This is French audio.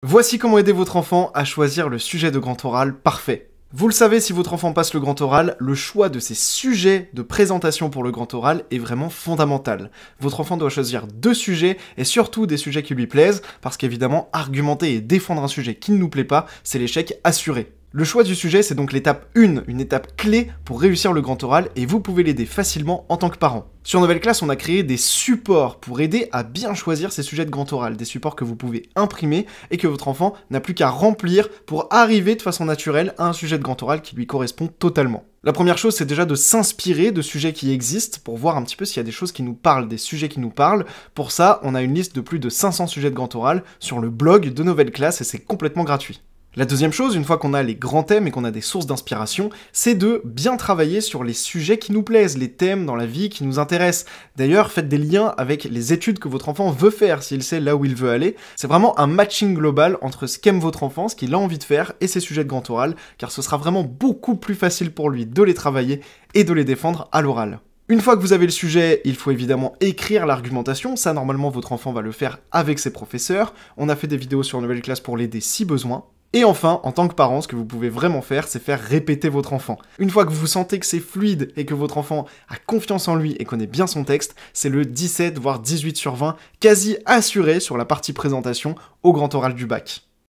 Voici comment aider votre enfant à choisir le sujet de grand oral parfait. Vous le savez, si votre enfant passe le grand oral, le choix de ses sujets de présentation pour le grand oral est vraiment fondamental. Votre enfant doit choisir 2 sujets, et surtout des sujets qui lui plaisent, parce qu'évidemment, argumenter et défendre un sujet qui ne nous plaît pas, c'est l'échec assuré. Le choix du sujet, c'est donc l'étape 1, une étape clé pour réussir le grand oral, et vous pouvez l'aider facilement en tant que parent. Sur Nouvelle Classe, on a créé des supports pour aider à bien choisir ces sujets de grand oral, des supports que vous pouvez imprimer et que votre enfant n'a plus qu'à remplir pour arriver de façon naturelle à un sujet de grand oral qui lui correspond totalement. La première chose, c'est déjà de s'inspirer de sujets qui existent pour voir un petit peu s'il y a des choses qui nous parlent, des sujets qui nous parlent. Pour ça, on a une liste de plus de 500 sujets de grand oral sur le blog de Nouvelle Classe et c'est complètement gratuit. La deuxième chose, une fois qu'on a les grands thèmes et qu'on a des sources d'inspiration, c'est de bien travailler sur les sujets qui nous plaisent, les thèmes dans la vie qui nous intéressent. D'ailleurs, faites des liens avec les études que votre enfant veut faire, s'il sait là où il veut aller. C'est vraiment un matching global entre ce qu'aime votre enfant, ce qu'il a envie de faire, et ses sujets de grand oral, car ce sera vraiment beaucoup plus facile pour lui de les travailler et de les défendre à l'oral. Une fois que vous avez le sujet, il faut évidemment écrire l'argumentation, ça normalement votre enfant va le faire avec ses professeurs, on a fait des vidéos sur Nouvelle Classe pour l'aider si besoin. Et enfin, en tant que parent, ce que vous pouvez vraiment faire, c'est faire répéter votre enfant. Une fois que vous sentez que c'est fluide et que votre enfant a confiance en lui et connaît bien son texte, c'est le 17 voire 18 sur 20 quasi assuré sur la partie présentation au grand oral du bac.